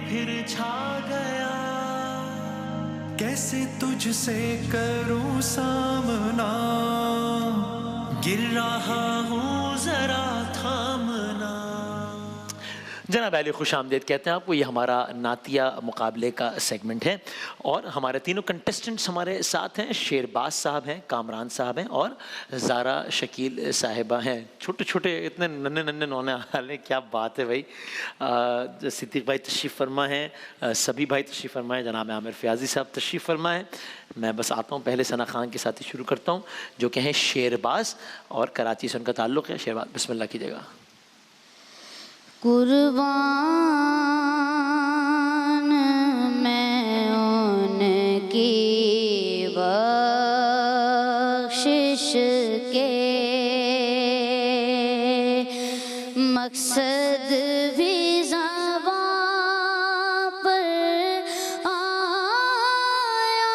फिर छा गया, कैसे तुझसे करूं सामना, गिर रहा हूँ जरा थामना। जनाब अली खुश आमदीद कहते हैं आपको। ये हमारा नातिया मुकाबले का सेगमेंट है और हमारे तीनों कंटेस्टेंट्स हमारे साथ हैं। शेरबाज साहब हैं, कामरान साहब हैं और ज़ारा शकील साहिबा हैं। छोटे छोटे इतने नन्हे नन्हे नौने हाल, क्या बात है भाई। सिद्दीक भाई तशरीफ़ फरमा है, सभी भाई तशरीफ़ फरमा है, जनाब आमिर फ़याज़ी साहब तशरीफ़ फरमा है। मैं बस आता हूँ, पहले सना खान के साथ ही शुरू करता हूँ जो कि हैं शेरबाज और कराची से उनका ताल्लुक़ है। शेरबाज बिस्मिल्लाह कीजिएगा। कुर्बान मैं उनकी बख्शिश के, मकसद भी ज़बां पर आया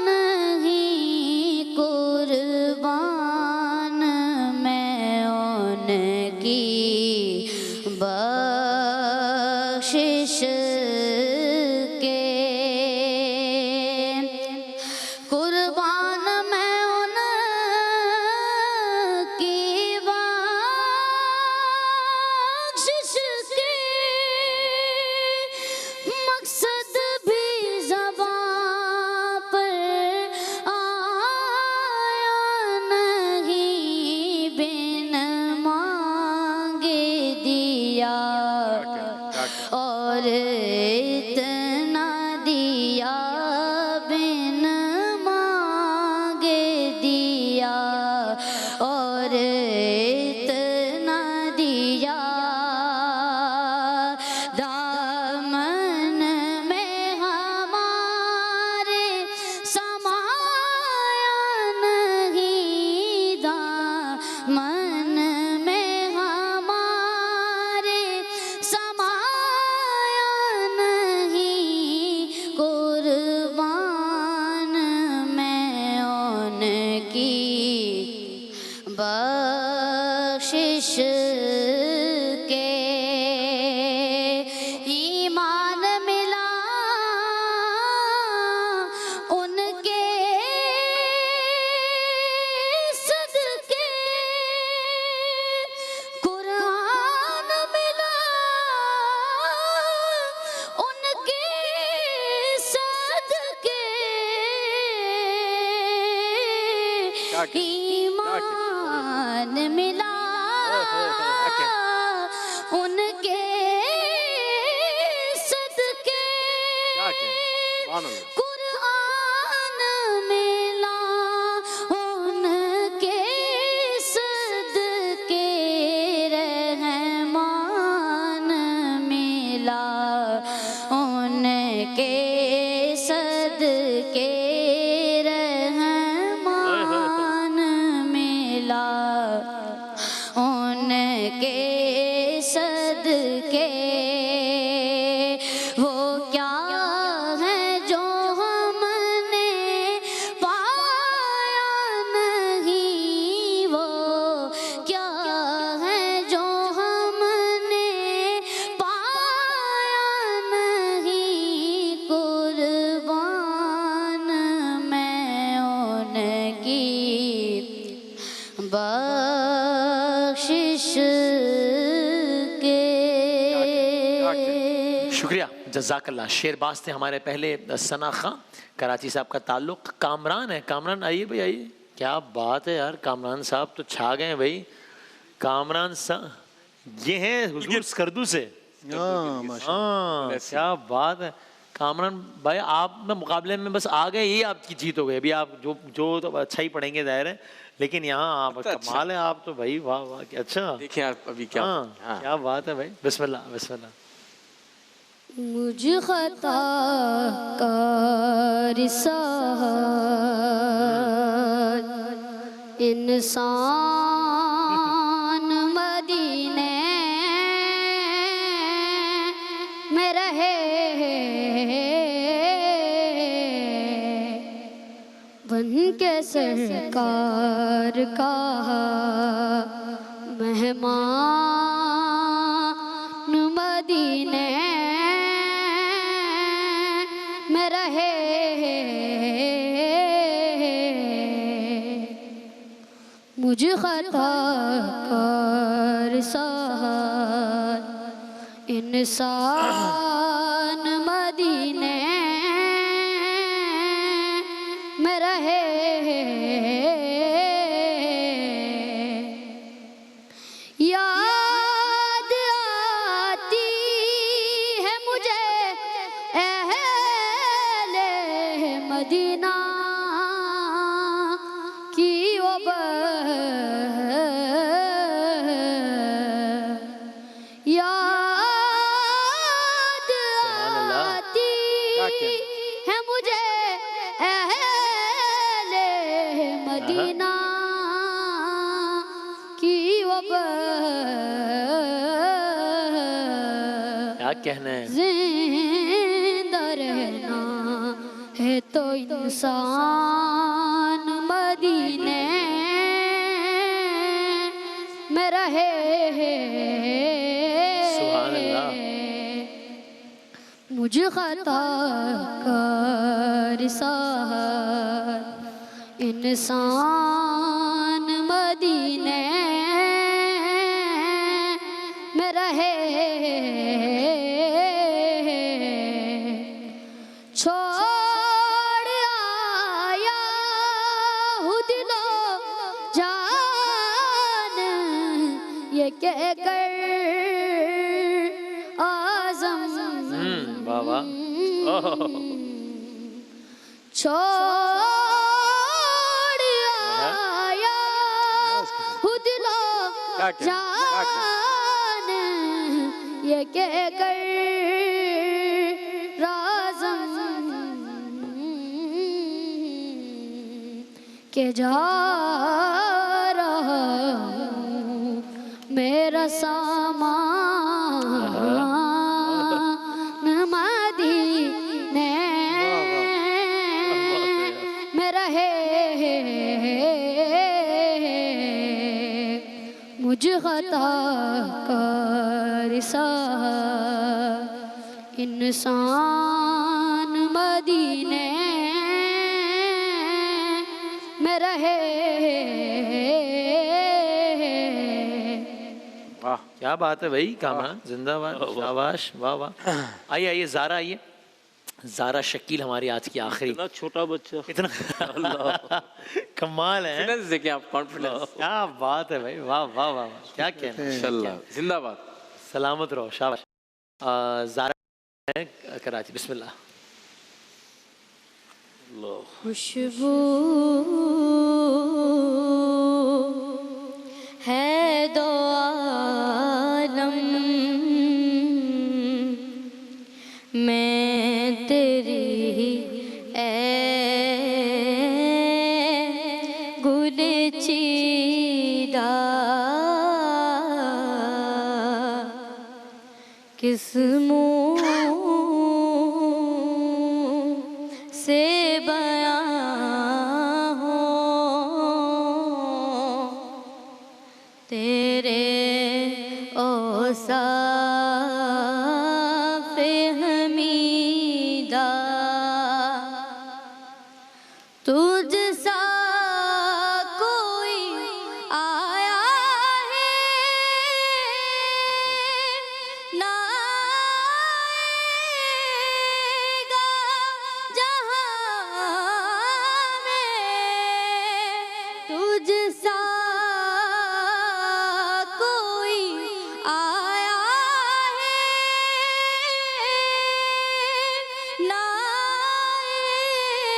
नहीं। कुर्बान मैं उनकी बख्शिश के, कुर्बान मैं उनकी बख्शिश के, मकसद भी ज़बां पर आया नहीं। बिन मांगे दिया और इतना दिया, बिन मांगे दिया और इतना दिया। दामन में हमारे समाया नहीं, दामन में हमारे समाया नहीं। कुर्बान मैं उनकी बख्शिश के, ईमान मिला उनके सदके, कुरान मिला उनके सदके, ईमान मिला उनके सदके, कुरान मिला उनके सदके, रहमान मिला उनके सदके, रहमान मिला उनके सदके। वो क्या है जो हमने पाया नहीं, वो क्या है जो हमने पाया नहीं। कुर्बान मैं उनकी बख्शिश के। शुक्रिया, जज़ाकल्लाह। शेरबाज थे हमारे पहले। सना खां, कराची साहब का ताल्लुक़। कामरान है, कामरान आइए भाई आइए। क्या बात है यार, कामरान साहब तो छा गए भाई। कामरान साहब ये हैं हुजूर स्कर्दू से। हाँ क्या बात है कामरान भाई, आप में मुकाबले में बस आ गए, ये आपकी जीत हो गई। अभी आप जो तो अच्छा ही पढ़ेंगे जाहिर है, लेकिन यहाँ आप कमाल है आप तो भाई, वाह वाह। अच्छा देखिए आप अभी क्या। हाँ क्या बात है भाई। बिस्मिल्लाह बिस्मिल्लाह। मुझ खता का रिसात इंसान मदीने में रहे, बन के सरकार का मेहमान मदीने मुझ खता कर साथ इंसान मदीने में रहे, याद आती है मुझे अहले मदीना की वो याद आती है मुझे अहले मदीना की वो क्या कहना है। जिंदा रहना है तो इंसान मदीने में रहे। सुभान अल्लाह। मुझ खता कर साथ इंसान मदीने में रहे, छोड़ आया हूँ दिलो जान ये कह कर आज़म, वाह वाह। छोड़ आया हूँ दिलो जान ये कह कर राज़म के जा रहा हूँ मेरा सामान मदीने में रहे। मुझ खता कर साथ इंसान मदीने में रहे। वाह क्या बात है भाई, कामरान जिंदाबाद, शाबाश, वाह वाह। आइए आइए ज़ारा, आइए ज़ारा शकील हमारी आज की आखिरी। इतना छोटा बच्चा, इतना कमाल है। कॉन्फिडेंस देखिए आप, कॉन्फिडेंस। क्या बात है भाई, वाह वाह वाह, क्या कहना है। इंशाल्लाह जिंदाबाद। सलामत रहो, शाबाश। ज़ारा है कराची, बिस्मिल्लाह। खुशबू है दो आलम मैं तेरी ए गुल चीदा किस मुँह से बयां हो तेरे औसाफ हमीदा, तुझ सा कोई आया है ना आएगा जहाँ में, तुझ सा कोई आया है ना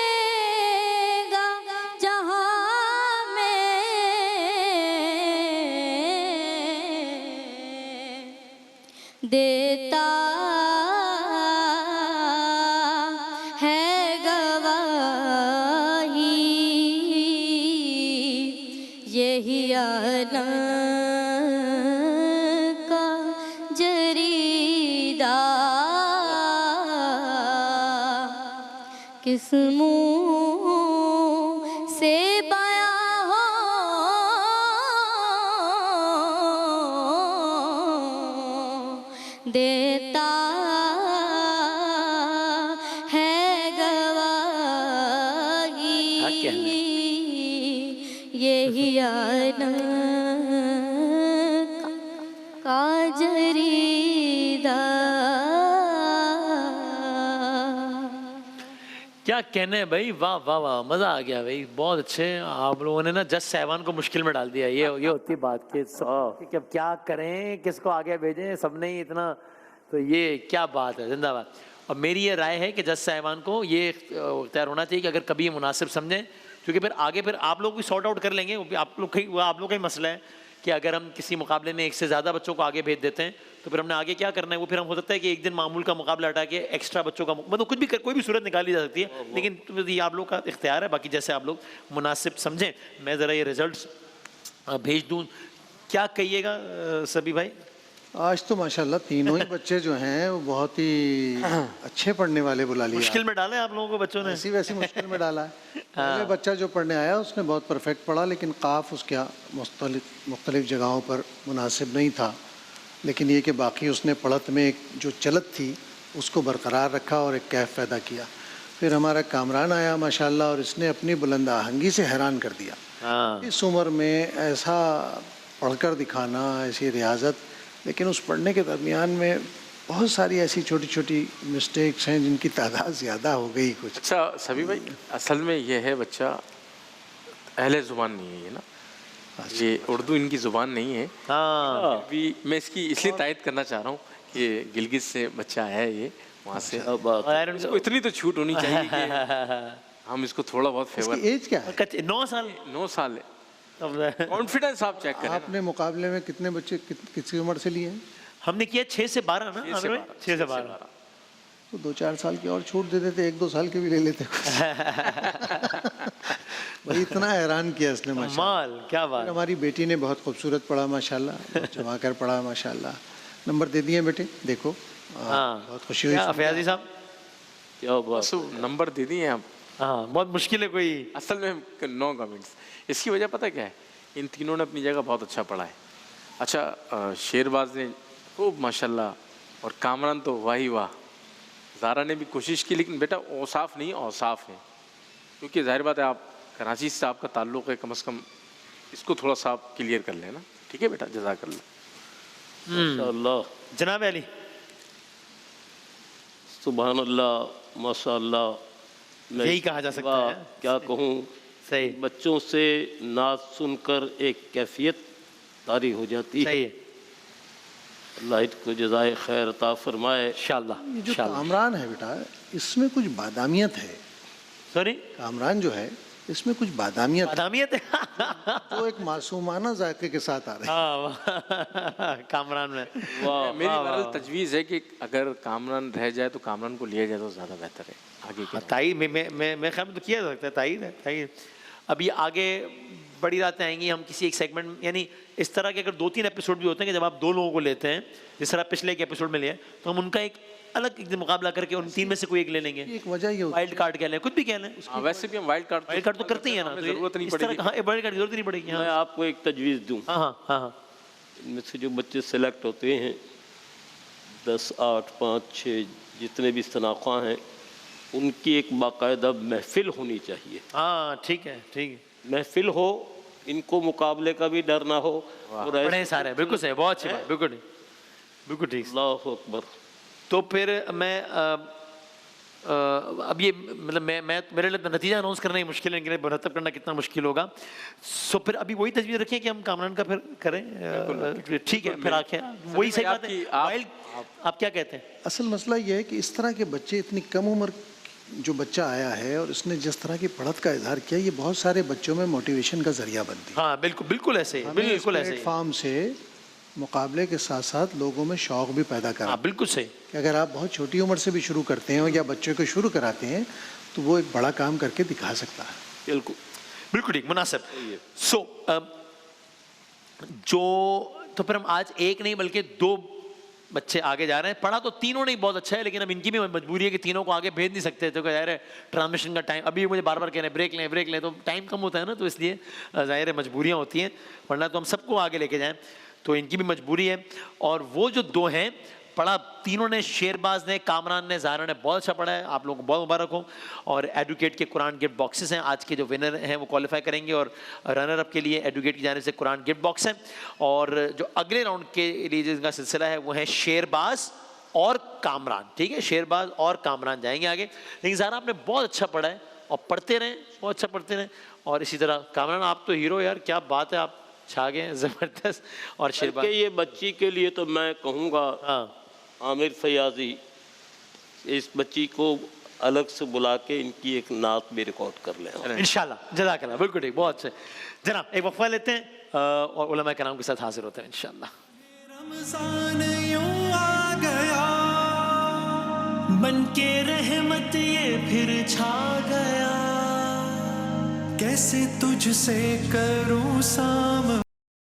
आएगा जहाँ में, देता है गवाही यही आलम का जरीदा, किस मुँह से बयां हो देता है गवाही क्या कहना है? यही काजरीदा। क्या कहने हैं भाई, वाह वाह वाह, मजा आ गया भाई, बहुत अच्छे। आप लोगों ने ना जस्ट सहवान को मुश्किल में डाल दिया। ये होती बात कि अब क्या करें, किसको आगे भेजें, सबने ही इतना, तो ये क्या बात है, जिंदाबाद। और मेरी ये राय है कि जस्ट सहवान को ये तैयार होना चाहिए कि अगर कभी ये मुनासिब समझें, क्योंकि फिर आगे फिर आप लोग भी सॉर्ट आउट कर लेंगे, वो आप लोग का ही मसला है कि अगर हम किसी मुकाबले में एक से ज़्यादा बच्चों को आगे भेज देते हैं तो फिर हमने आगे क्या करना है। वो फिर हम हो सकता है कि एक दिन मामूल का मुकाबला हटा के एक्स्ट्रा बच्चों का मतलब कुछ भी कोई भी सूरत निकाली जा सकती है, लेकिन ये आप लोग का इख्तियार है। बाकी जैसे आप लोग मुनासिब समझें। मैं ज़रा ये रिजल्ट्स भेज दूँ, क्या कहिएगा सभी भाई? आज तो माशाल्लाह तीनों ही बच्चे जो हैं वो बहुत ही अच्छे पढ़ने वाले बुला लिया। मुश्किल में डाले आप लोगों को बच्चों ने? ऐसी वैसी मुश्किल में डाला है। पहले बच्चा जो पढ़ने आया उसने बहुत परफेक्ट पढ़ा, लेकिन काफ उसका मुख्तलिफ जगहों पर मुनासिब नहीं था। लेकिन ये कि बाकी उसने पढ़त में एक जो चलत थी उसको बरकरार रखा और एक कैफ पैदा किया। फिर हमारा कामरान आया माशाल्लाह, और इसने अपनी बुलंद आहंगी से हैरान कर दिया। इस उम्र में ऐसा पढ़कर दिखाना, ऐसी रियाजत, लेकिन उस पढ़ने के दरमियान में बहुत सारी ऐसी छोटी छोटी मिस्टेक्स हैं जिनकी तादाद ज़्यादा हो गई कुछ। अच्छा सभी भाई, असल में ये है बच्चा अहले ज़ुबान नहीं है ये ना, ये उर्दू इनकी ज़ुबान नहीं है। हाँ, भी मैं इसकी इसलिए तायद करना चाह रहा हूँ कि गिलगित से बच्चा है ये, वहाँ से और इसको इतनी तो छूट होनी चाहिए कि हम इसको थोड़ा बहुत फेवर। इसकी एज क्या है? 9 साल 9 साल है। कॉन्फिडेंस आप चेक करें। आपने मुकाबले में कितने बच्चे किसी उम्र से लिए हैं? हमने किया 6 से 12 ना, 6 से 12। तो 2-4 साल की और छूट दे देते, 1-2 साल के भी ले लेते भाई इतना हैरान किया इसने माशाल्लाह। माल क्या बात। हमारी बेटी ने बहुत खूबसूरत पढ़ा माशाल्लाह, जमा कर पढ़ा माशाल्लाह। नंबर दे दिए बेटे, देखो। हाँ, बहुत खुशी हुई। फयाजी साहब क्या बस नंबर दे दिए आप। हाँ, बहुत मुश्किल है कोई। असल में नो कमेंट्स। इसकी वजह पता क्या है, इन तीनों ने अपनी जगह बहुत अच्छा पढ़ा है। अच्छा शेरबाज ने खूब माशाल्लाह, और कामरान तो वाही वाह। ज़ारा ने भी कोशिश की, लेकिन बेटा औसाफ नहीं औसाफ है, क्योंकि जाहिर बात है आप कराची से आपका ताल्लुक़ है, कम से कम इसको थोड़ा सा आप क्लियर कर लेना। ठीक है बेटा, जज़ाकल्लाह। माशाअल्लाह, जनाब अली। सुभान अल्लाह, माशाअल्लाह। मैं यही कहा जा सकता है। क्या कहूँ, सही, बच्चों से नात सुनकर एक कैफियत तारी हो जाती है। सही है। अल्लाह इसको जज़ाए खैर अता फरमाए इंशाअल्लाह। ये जो कामरान है बेटा, इसमें कुछ बादामियत है। सॉरी, कामरान जो है इसमें कुछ बादामियत है, बादामियत है। तो एक मासूमाना जायके के साथ आ रहे हैं। हाँ, कामरान में। वाह। मेरी बहरहाल तजवीज़ है कि अगर कामरान रह जाए तो कामरान को लिया जाए तो ज़्यादा बेहतर है आगे के। ताई मैं ख्याल में तो किया जा सकता है। ताई अभी आगे बड़ी रातें आएंगी, हम किसी एक सेगमेंट, यानी इस तरह के अगर 2-3 एपिसोड भी होते हैं कि जब आप 2 लोगों को लेते हैं, जिस तरह पिछले एक एपिसोड में लिए, तो हम उनका एक अलग एक दिन मुकाबला करके उन 3 में से कोई एक ले लेंगे। एक वजह ये होती वाइल्ड कार्ड कह लें, कुछ भी कह लें। हाँ, वैसे भी हम वाइल्ड कार्ड तो करते ही है ना, हमें ज़रूरत नहीं इस तरह पड़ेगी। हाँ, वाइल्ड कार्ड की जरूरत नहीं पड़ेगी। मैं हाँ आपको एक तजवीज़ दूँ। हाँ हाँ हाँ, इनमें से जो बच्चे सेलेक्ट होते हैं 10, 8, 5, 6 जितने भी शनाख्वां हैं, उनकी एक बाकायदा महफिल होनी चाहिए। हाँ, ठीक है, ठीक है। महफिल हो, इनको मुकाबले का भी डर ना हो। और बड़े सारे, बिल्कुल सही, बहुत अच्छी बात, बिल्कुल ठीक। अल्लाहु अकबर। तो फिर मैं अब ये मतलब मैं मेरे लिए नतीजा अनाउंस करना ही मुश्किल है, मुरतब करना कितना मुश्किल होगा। सो फिर अभी वही तजवीज़ रखें कि हम कामरान का फिर करें। ठीक है, फिर आके वही सही बात है। आप क्या कहते हैं? असल मसला ये है कि इस तरह के बच्चे, इतनी कम उम्र जो बच्चा आया है और इसने जिस तरह की पढ़त का इजहार किया, ये बहुत सारे बच्चों में मोटिवेशन का जरिया बनती है। हाँ, बिल्कुल ऐसे ही, बिल्कुल ऐसे ही। प्लेटफॉर्म से मुकाबले के साथ साथ लोगों में शौक भी पैदा करा। हाँ, बिल्कुल सही। कि अगर आप बहुत छोटी उम्र से भी शुरू करते हैं या बच्चों को शुरू कराते हैं तो वो एक बड़ा काम करके दिखा सकता है। बिल्कुल ठीक, मुनासिब। सो तो फिर हम आज एक नहीं बल्कि 2 बच्चे आगे जा रहे हैं। पढ़ा तो तीनों ने बहुत अच्छा है, लेकिन अब इनकी भी मजबूरी है कि तीनों को आगे भेज नहीं सकते। तो जाहिर है ट्रांसमिशन का टाइम, अभी मुझे बार बार कह रहे हैं ब्रेक लें, तो टाइम कम होता है ना, तो इसलिए जाहिर है मजबूरियाँ होती हैं, वरना तो हम सबको आगे लेके जाएं, तो इनकी भी मजबूरी है। और वो जो 2 हैं पढ़ा, तीनों ने, शेरबाज ने, कामरान ने, ज़ाहरा ने बहुत अच्छा पढ़ा है। आप लोगों को बहुत मुबारक हो। और एडुकेट के कुरान गिफ्ट बॉक्सेस हैं, आज के जो विनर हैं वो क्वालिफाई करेंगे और रनर अप के लिए एडुकेट की जानिब से कुरान गिफ्ट बॉक्स है। और जो अगले राउंड के लिए जिसका सिलसिला है वो है शेरबाज और कामरान, ठीक है, शेरबाज और कामरान जाएंगे आगे। लेकिन ज़ाहरा आपने बहुत अच्छा पढ़ा है और पढ़ते रहें, बहुत अच्छा पढ़ते रहें। और इसी तरह कामरान आप तो हीरो यार, क्या बात है, आप छा गए हैं, ज़बरदस्त। और शेरबाज बल्कि ये बच्ची के लिए तो मैं कहूँगा आमिर फयाजी इस बच्ची को अलग से बुला के इनकी एक नात भी रिकॉर्ड कर लें इंशाल्लाह। जज़ाकल्लाह, बिल्कुल ठीक, बहुत अच्छे। जनाब एक वक्फा लेते हैं और उलमा कराम के साथ हाजिर होते हैं इंशाल्लाह। रमज़ान यूं आ गया, बन के रहमत ये फिर छा गया, कैसे तुझसे करूं साम